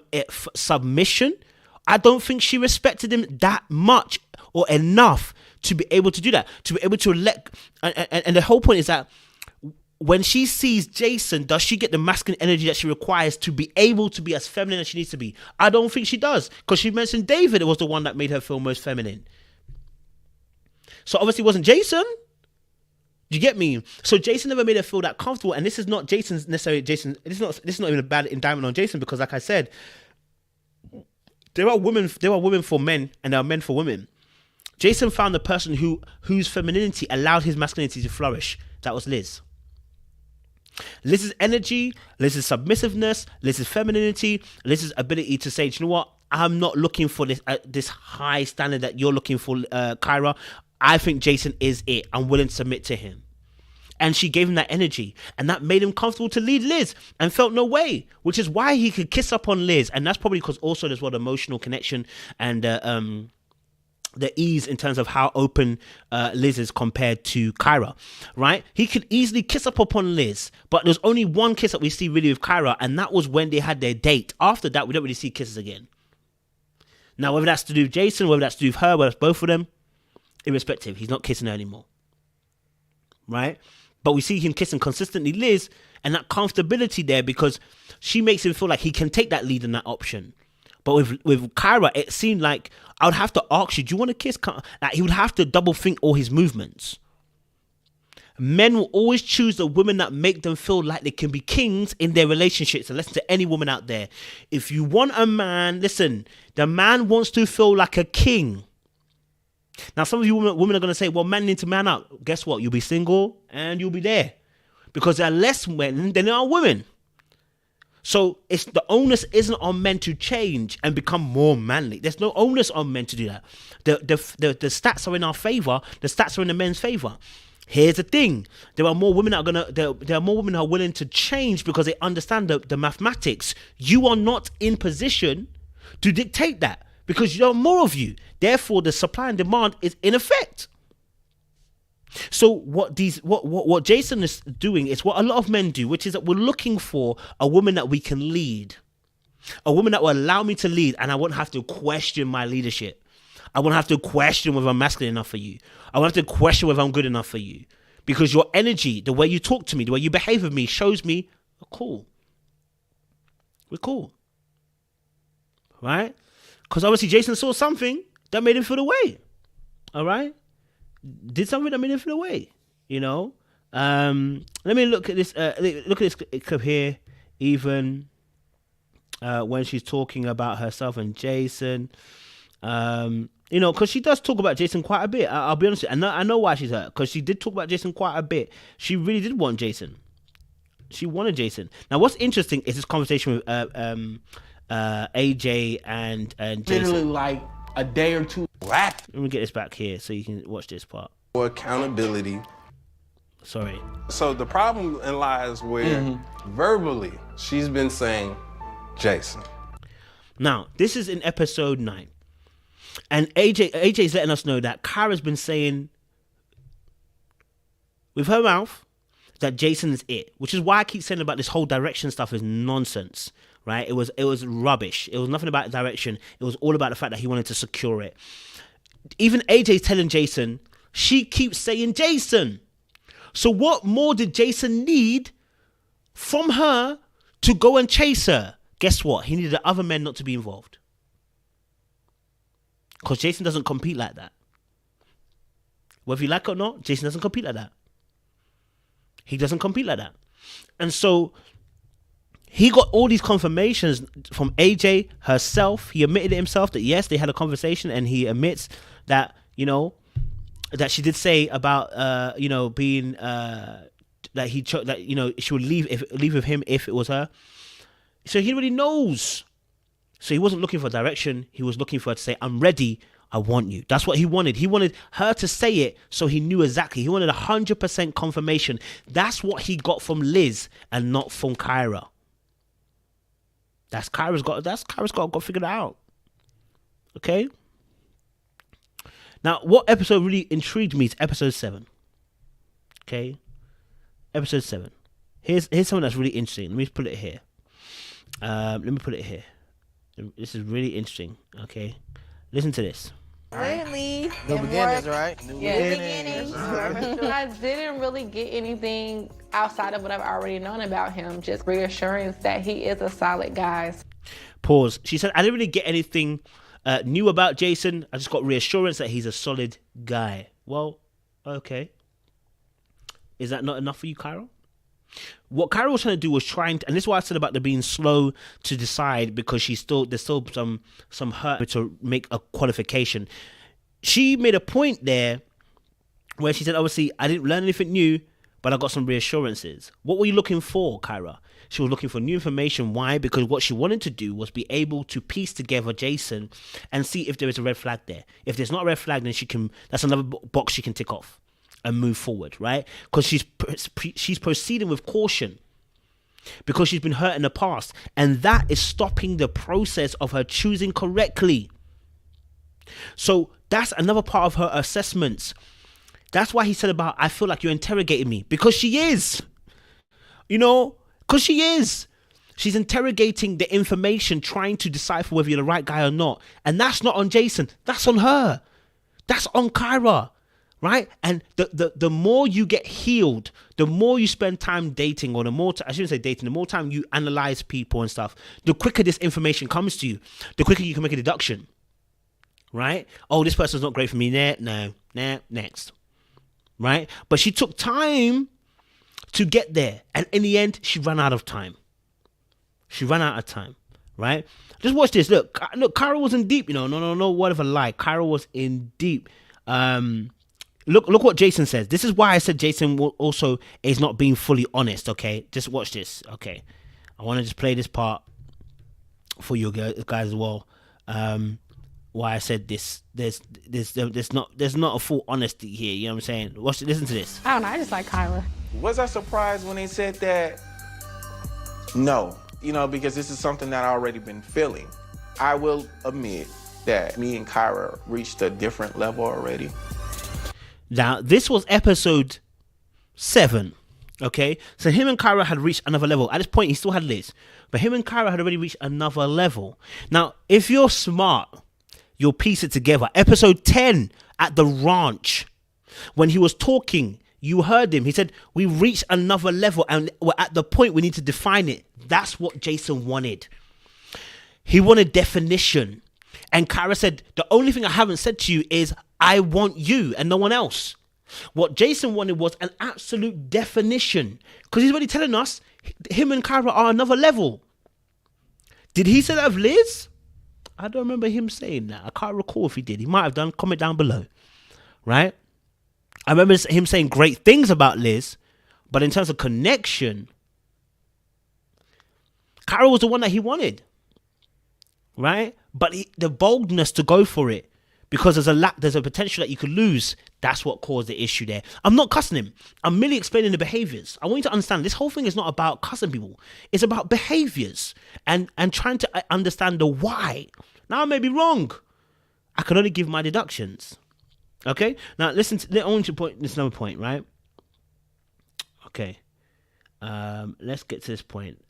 submission, I don't think she respected him that much or enough to be able to do that. To be able to and the whole point is that when she sees Jason, does she get the masculine energy that she requires to be able to be as feminine as she needs to be? I don't think she does. Because she mentioned David was the one that made her feel most feminine. So obviously it wasn't Jason. Do you get me? So Jason never made her feel that comfortable. And this is not Jason's necessarily Jason. This is not even a bad indictment on Jason because like I said, there are women for men and there are men for women. Jason found the person whose femininity allowed his masculinity to flourish. That was Liz. Liz's energy, Liz's submissiveness, Liz's femininity, Liz's ability to say, do you know what? I'm not looking for this high standard that you're looking for, Kyra. I think Jason is it. I'm willing to submit to him. And she gave him that energy. And that made him comfortable to lead Liz and felt no way. Which is why he could kiss up on Liz. And that's probably because also there's what emotional connection and the ease in terms of how open Liz is compared to Kyra, right? He could easily kiss up upon Liz, but there's only one kiss that we see really with Kyra, and that was when they had their date. After that, we don't really see kisses again. Now, whether that's to do with Jason, whether that's to do with her, whether that's both of them, irrespective, he's not kissing her anymore, right? But we see him kissing consistently Liz, and that comfortability there because she makes him feel like he can take that lead in that option. But with Kyra, it seemed like I would have to ask you, do you want to kiss? Like he would have to double think all his movements. Men will always choose the women that make them feel like they can be kings in their relationships. So listen to any woman out there. If you want a man, listen, the man wants to feel like a king. Now, some of you women are going to say, well, men need to man up. Guess what? You'll be single and you'll be there. Because there are less men than there are women. So it's the onus isn't on men to change and become more manly. There's no onus on men to do that. The stats are in our favor. The stats are in the men's favor. Here's the thing: there are more women there are more women who are willing to change because they understand the mathematics. You are not in position to dictate that because there are more of you. Therefore, the supply and demand is in effect. So what Jason is doing is what a lot of men do, which is that we're looking for a woman that we can lead, a woman that will allow me to lead, and I won't have to question my leadership. I won't have to question whether I'm masculine enough for you. I won't have to question whether I'm good enough for you. Because your energy, the way you talk to me, the way you behave with me shows me we're cool. We're cool. Right? Because obviously Jason saw something that made him feel the way. All right? Did something that made him feel the way. You know? Let me look at this. Look at this clip here. Even when she's talking about herself and Jason. You know, because she does talk about Jason quite a bit. I'll be honest with you. I know why she's hurt. Because she did talk about Jason quite a bit. She really did want Jason. She wanted Jason. Now, what's interesting is this conversation with AJ and Jason. Literally like a day or two. Let me get this back here so you can watch this part. For accountability. Sorry. So the problem lies where verbally she's been saying Jason. Now, this is in episode 9. And AJ's letting us know that Kyra's been saying with her mouth that Jason is it, which is why I keep saying about this whole direction stuff is nonsense, right? It was rubbish. It was nothing about direction. It was all about the fact that he wanted to secure it. Even AJ's telling Jason, she keeps saying Jason. So what more did Jason need from her to go and chase her? Guess what? He needed the other men not to be involved. Because Jason doesn't compete like that. Whether you like it or not, Jason doesn't compete like that. He doesn't compete like that. And so he got all these confirmations from AJ herself. He admitted it himself that yes, they had a conversation, and he admits that, you know, that she did say about, you know, being, that that, you know, she would leave with him if it was her. So he already knows. So he wasn't looking for direction. He was looking for her to say, I'm ready. I want you. That's what he wanted. He wanted her to say it so he knew exactly. He wanted 100% confirmation. That's what he got from Liz and not from Kyra. Kyra's got figured it out. Okay? Now, what episode really intrigued me is episode 7. Okay? Episode 7. Here's something that's really interesting. Let me put it here. This is really interesting. Okay? Listen to this. Really? New beginnings, right? New beginnings. I didn't really get anything outside of what I've already known about him. Just reassurance that he is a solid guy. Pause. She said, I didn't really get anything new about Jason. I just got reassurance that he's a solid guy. Well, okay. Is that not enough for you, Kyra? What Kyra was trying to do was and this is why I said about the being slow to decide, because there's still some hurt to make a qualification. She made a point there where she said, obviously, I didn't learn anything new, but I got some reassurances. What were you looking for, Kyra? She was looking for new information. Why? Because what she wanted to do was be able to piece together Jason and see if there is a red flag there. If there's not a red flag, then that's another box she can tick off and move forward, right? Because she's proceeding with caution because she's been hurt in the past, and that is stopping the process of her choosing correctly. So that's another part of her assessments. That's why he said about, I feel like you're interrogating me, because she is, you know, because she is. She's interrogating the information, trying to decipher whether you're the right guy or not. And that's not on Jason. That's on her. That's on Kyra. Right? And the more you get healed, the more you spend time dating, or the more, I shouldn't say dating, the more time you analyze people and stuff, the quicker this information comes to you, the quicker you can make a deduction. Right? Oh, this person's not great for me. No, next. Right? But she took time to get there. And in the end, she ran out of time. Right? Just watch this. Look, Kyra was in deep, you know. No, word of a lie. Kyra was in deep. Look what Jason says. This is why I said Jason also is not being fully honest, okay? Just watch this, okay? I want to just play this part for you guys as well. Why I said this. There's not a full honesty here, you know what I'm saying? Listen to this. I don't know, I just like Kyra. Was I surprised when they said that? No, you know, because this is something that I already been feeling. I will admit that me and Kyra reached a different level already. Now, this was episode 7, okay? So him and Kyra had reached another level. At this point, he still had Liz. But him and Kyra had already reached another level. Now, if you're smart, you'll piece it together. Episode 10 at the ranch, when he was talking, you heard him. He said, we reached another level and we're at the point we need to define it. That's what Jason wanted. He wanted definition. And Kyra said, the only thing I haven't said to you is I want you and no one else. What Jason wanted was an absolute definition, because he's already telling us him and Kyra are another level. Did he say that of Liz? I don't remember him saying that. I can't recall if he did. He might have done. Comment down below. Right? I remember him saying great things about Liz, but in terms of connection, Kyra was the one that he wanted. Right? But the boldness to go for it, because there's a potential that you could lose. That's what caused the issue there. I'm not cussing him. I'm merely explaining the behaviors. I want you to understand this whole thing is not about cussing people. It's about behaviors and trying to understand the why. Now I may be wrong. I can only give my deductions. Okay? Now listen, I want you to point this another point, right? Okay. Let's get to this point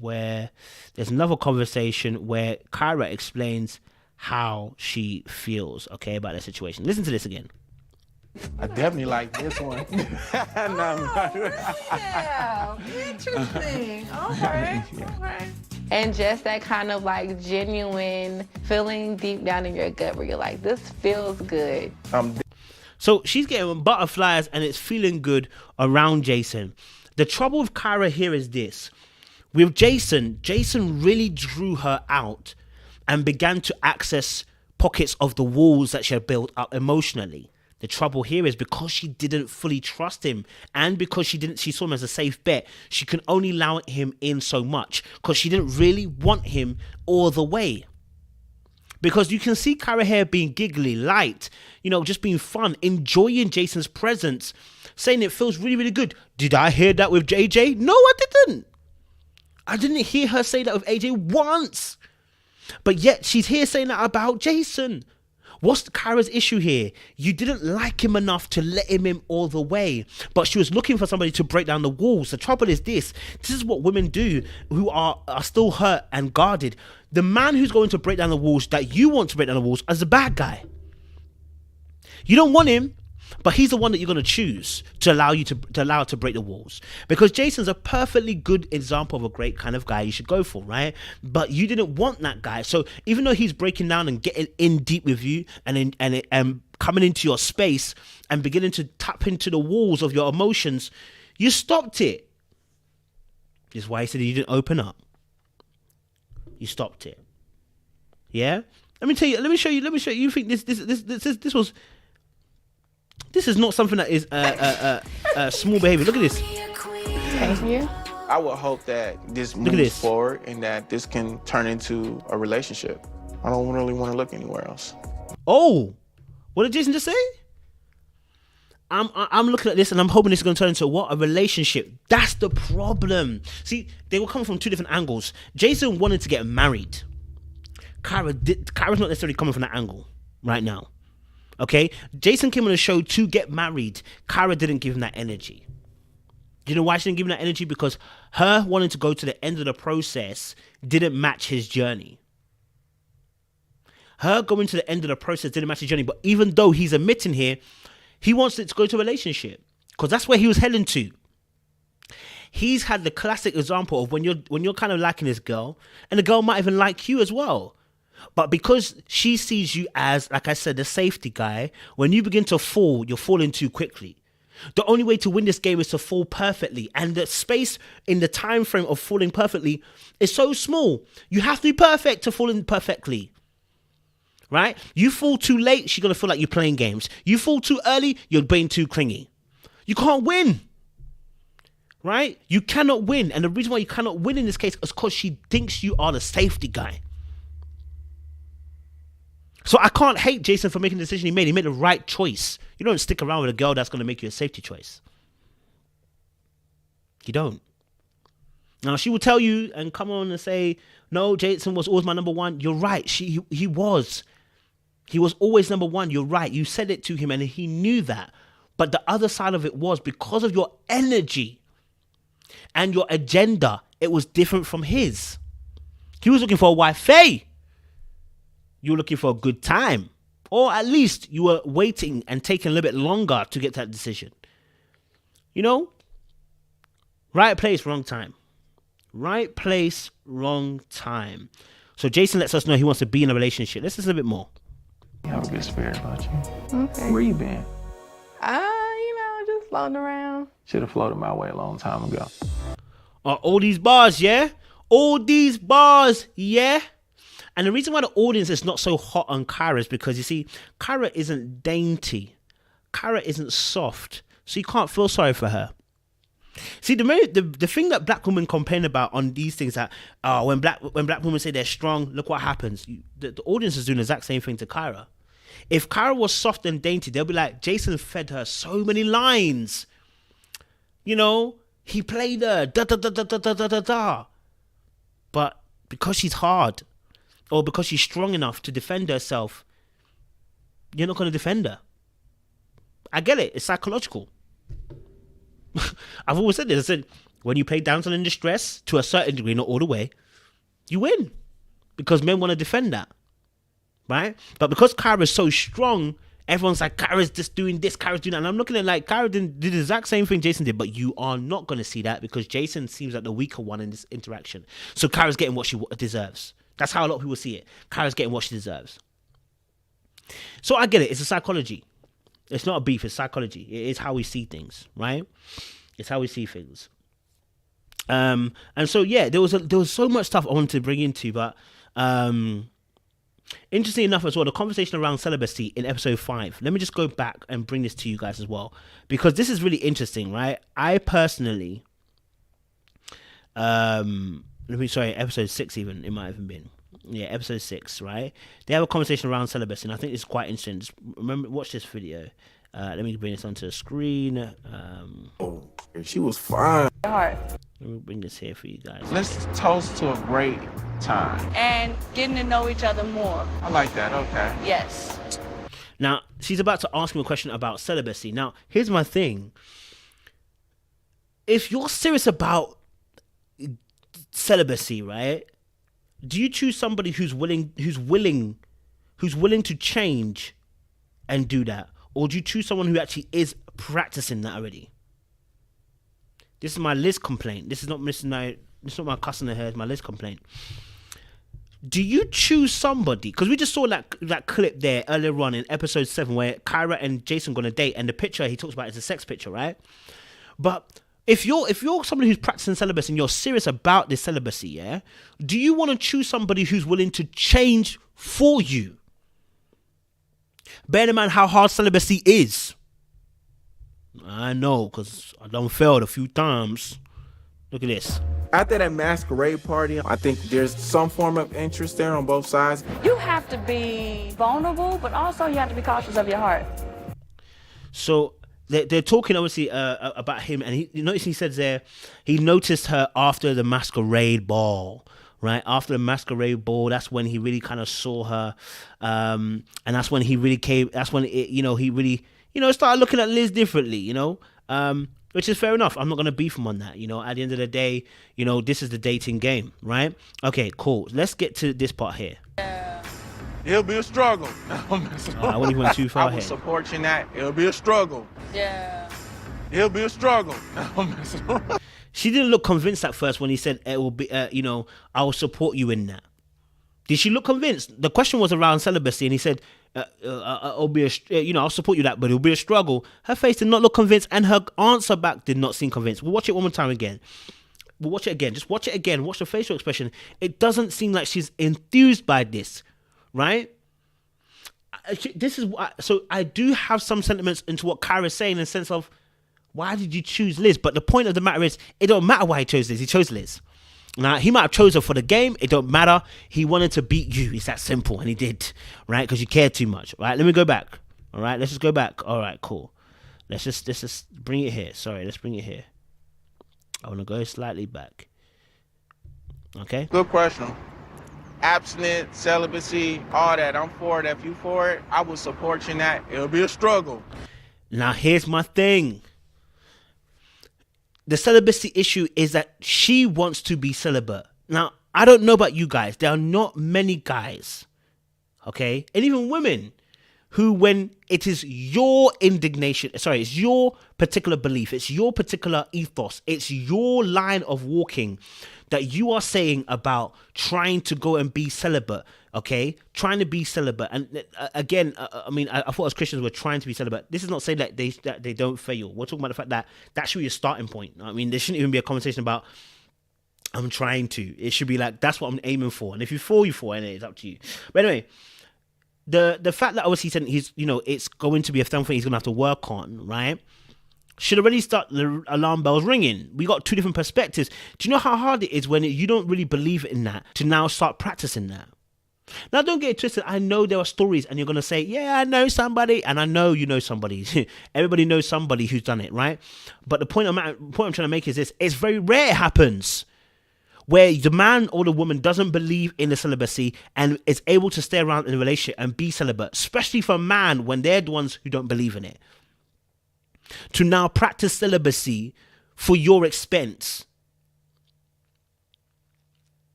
where there's another conversation where Kyra explains how she feels, okay, about the situation. Listen to this again. I definitely like this one. Yeah, interesting. Okay. And just that kind of like genuine feeling deep down in your gut where you're like, this feels good. So she's getting butterflies and it's feeling good around Jason. The trouble with Kyra here is this. With Jason really drew her out and began to access pockets of the walls that she had built up emotionally. The trouble here is because she didn't fully trust him and because she saw him as a safe bet, she can only allow him in so much because she didn't really want him all the way. Because you can see Kyra here being giggly, light, just being fun, enjoying Jason's presence, saying it feels really, really good. Did I hear that with JJ? No, I didn't. I didn't hear her say that with AJ once. But yet she's here saying that about Jason. What's Kyra's issue here? You didn't like him enough to let him in all the way, but she was looking for somebody to break down the walls. The trouble is this is what women do who are still hurt and guarded. The man who's going to break down the walls that you want to break down the walls is a bad guy. You don't want him, but he's the one that you're going to choose to allow to break the walls. Because Jason's a perfectly good example of a great kind of guy you should go for, right? But you didn't want that guy. So even though he's breaking down and getting in deep with you and coming into your space and beginning to tap into the walls of your emotions, you stopped it. This is why he said you didn't open up. You stopped it. Yeah? Let me show you. You think this is not something that is small behavior. Look at this. Thank you. I would hope that this moves forward and that this can turn into a relationship. I don't really want to look anywhere else. Oh, what did Jason just say? I'm looking at this and I'm hoping this is going to turn into what? A relationship. That's the problem. See, they were coming from two different angles. Jason wanted to get married. Kyra's not necessarily coming from that angle right now. Okay? Jason came on the show to get married. Kyra didn't give him that energy. You know why she didn't give him that energy? Because her wanting to go to the end of the process didn't match his journey. Her going to the end of the process didn't match his journey. But even though he's admitting here, he wants it to go to a relationship. Because that's where he was heading to. He's had the classic example of when you're kind of liking this girl, and the girl might even like you as well. But because she sees you as, like I said, the safety guy, when you begin to fall, you're falling too quickly. The only way to win this game is to fall perfectly. And the space in the time frame of falling perfectly is so small. You have to be perfect to fall in perfectly. Right? You fall too late, she's going to feel like you're playing games. You fall too early, you're being too clingy. You can't win. Right? You cannot win. And the reason why you cannot win in this case is because she thinks you are the safety guy. So I can't hate Jason for making the decision he made. He made the right choice. You don't stick around with a girl that's going to make you a safety choice. You don't. Now, she will tell you and come on and say, no, Jason was always my number one. You're right. He was. He was always number one. You're right. You said it to him and he knew that. But the other side of it was because of your energy and your agenda, it was different from his. He was looking for a wife. you were looking for a good time. Or at least you were waiting and taking a little bit longer to get that decision. You know? Right place, wrong time. Right place, wrong time. So Jason lets us know he wants to be in a relationship. Let's listen a bit more. You have a good spirit about you. Okay. Where you been? Just floating around. Should have floated my way a long time ago. All these bars, yeah? All these bars, yeah? And the reason why the audience is not so hot on Kyra is because, you see, Kyra isn't dainty. Kyra isn't soft. So you can't feel sorry for her. See, the thing that black women complain about on these things that when black women say they're strong, look what happens. The audience is doing the exact same thing to Kyra. If Kyra was soft and dainty, they'll be like, Jason fed her so many lines. You know, he played her, da da da da da da da da. But because she's hard, or because she's strong enough to defend herself, you're not going to defend her. I get it. It's psychological. I've always said this. I said, when you play damsel in distress, to a certain degree, not all the way, you win. Because men want to defend that. Right? But because Kyra is so strong, everyone's like, Kyra's just doing this, Kyra's doing that. And I'm looking at like, Kyra did the exact same thing Jason did, but you are not going to see that because Jason seems like the weaker one in this interaction. So Kyra's getting what she deserves. That's how a lot of people see it. Kyra's getting what she deserves. So I get it. It's a psychology. It's not a beef. It's psychology. It is how we see things, right? It's how we see things. And so, yeah, there was so much stuff I wanted to bring into, but interesting enough as well, the conversation around celibacy in episode 5. Let me just go back and bring this to you guys as well, because this is really interesting, right? I personally, episode 6 even, it might have even been. Yeah, episode 6, right? They have a conversation around celibacy, and I think it's quite interesting. Just remember, watch this video. Let me bring this onto the screen. She was fine. Hard. Let me bring this here for you guys. Let's toast to a great time. And getting to know each other more. I like that, okay. Yes. Now, she's about to ask me a question about celibacy. Now, here's my thing. If you're serious about celibacy, right? Do you choose somebody who's willing to change and do that? Or do you choose someone who actually is practicing that already? This is my Liz complaint. This is not my customer here, it's my Liz complaint. Do you choose somebody? Because we just saw that clip there earlier on in episode 7 where Kyra and Jason go on a date, and the picture he talks about is a sex picture, right? But if you're somebody who's practicing celibacy and you're serious about this celibacy, yeah, do you want to choose somebody who's willing to change for you? Bear in mind how hard celibacy is. I know, because I done failed a few times. Look at this. After that masquerade party, I think there's some form of interest there on both sides. You have to be vulnerable, but also you have to be cautious of your heart. So they're talking obviously about him, and he says there he noticed her after the masquerade ball. Right after the masquerade ball, that's when he really kind of saw her, and that's when he really came. That's when he really started looking at Liz differently. Which is fair enough. I'm not gonna beef him on that. At the end of the day, this is the dating game, right? Okay, cool. Let's get to this part here. It'll be a struggle. I wouldn't went too far I will here. support you in that. It'll be a struggle. Yeah. It'll be a struggle. She didn't look convinced at first when he said it will be, I will support you in that. Did she look convinced? The question was around celibacy, and he said, "I'll be I'll support you that, but it'll be a struggle." Her face did not look convinced, and her answer back did not seem convinced. We'll watch it one more time again. We'll watch it again. Just watch it again. Watch the facial expression. It doesn't seem like she's enthused by this, right? This is what. So I do have some sentiments into what Kyra's saying in the sense of, why did you choose Liz? But the point of the matter is, it don't matter why he chose Liz. He chose Liz. Now, he might have chosen her for the game. It don't matter. He wanted to beat you. It's that simple. And he did, right? Because you cared too much, right? Let me go back. All right, let's just go back. All right, cool. Let's just bring it here. Sorry, let's bring it here. I want to go slightly back. Okay? Good question. Abstinence, celibacy, all that. I'm for it. If you for it, I will support you in that. It'll be a struggle. Now, here's my thing. The celibacy issue is that she wants to be celibate. Now, I don't know about you guys. There are not many guys okay? And even women who, when it is your indignation, sorry, it's your particular belief, it's your particular ethos, it's your line of walking that you are saying about trying to go and be celibate, okay? Trying to be celibate. And again, I mean, I thought as Christians we're trying to be celibate. This is not saying that they don't fail. We're talking about the fact that that should be a starting point. I mean, there shouldn't even be a conversation about I'm trying to. It should be like, that's what I'm aiming for. And if you fall, you fall, and it's up to you. But anyway, the fact that obviously he's, you know, it's going to be a thing he's going to have to work on, right? Should already start the alarm bells ringing. We got two different perspectives. Do you know how hard it is when you don't really believe in that to now start practicing that? Now, don't get it twisted. I know there are stories and you're going to say, yeah, I know somebody. And I know you know somebody. Everybody knows somebody who's done it, right? But the point I'm trying to make is this. It's very rare it happens where the man or the woman doesn't believe in the celibacy and is able to stay around in a relationship and be celibate, especially for a man when they're the ones who don't believe in it. To now practice celibacy for your expense.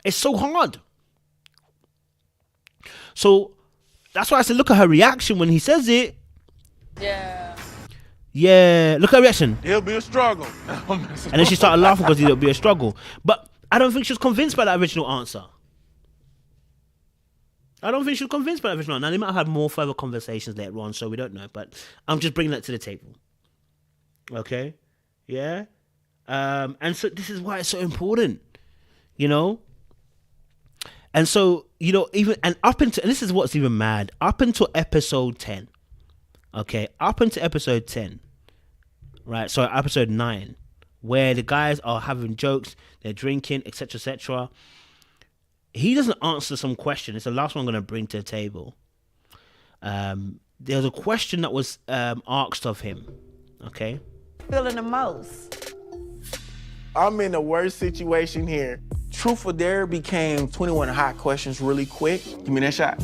It's so hard. So that's why I said, look at her reaction when he says it. Yeah. Yeah, look at her reaction. It'll be a struggle. And then she started laughing because it'll be a struggle. But I don't think she was convinced by that original answer. I don't think she was convinced by that original answer. Now, they might have had more further conversations later on, so we don't know. But I'm just bringing that to the table. Okay? Yeah? And so this is why it's so important. You know? And so, you know, even, and this is what's even mad, up until episode 10. Okay? Up until episode 10. Right? So episode 9. Where the guys are having jokes, they're drinking, etc., etc. He doesn't answer some question. It's the last one I'm going to bring to the table. There's a question that was asked of him. Okay? Feeling the most? I'm in the worst situation here. Truth or Dare became 21 hot questions really quick. Give me that shot.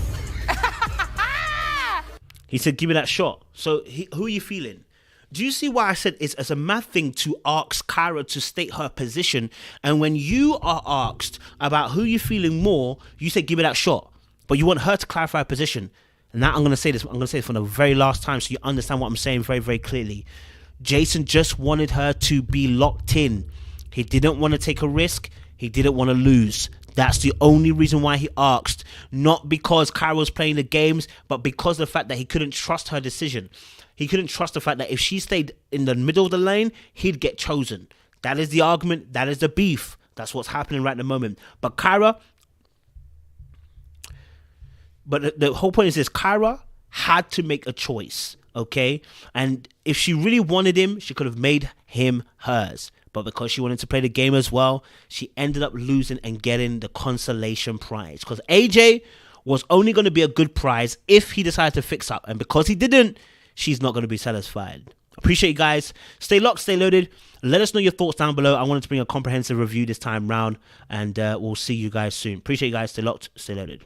He said, give me that shot. So who are you feeling? Do you see why I said it's a mad thing to ask Kyra to state her position, and when you are asked about who you're feeling more, you say give me that shot, but you want her to clarify her position. And now I'm going to say this for the very last time so you understand what I'm saying very, very clearly. Jason just wanted her to be locked in. He didn't want to take a risk. He didn't want to lose. That's the only reason why he asked, not because Kyra was playing the games, but because of the fact that he couldn't trust her decision. He couldn't trust the fact that if she stayed in the middle of the lane, he'd get chosen. That is the argument. That is the beef. That's what's happening right at the moment. But Kyra, the whole point is this. Kyra had to make a choice, okay? And if she really wanted him, she could have made him hers. But because she wanted to play the game as well, she ended up losing and getting the consolation prize. Because AJ was only going to be a good prize if he decided to fix up. And because he didn't, she's not going to be satisfied. Appreciate you guys. Stay locked, stay loaded. Let us know your thoughts down below. I wanted to bring a comprehensive review this time round. And we'll see you guys soon. Appreciate you guys. Stay locked, stay loaded.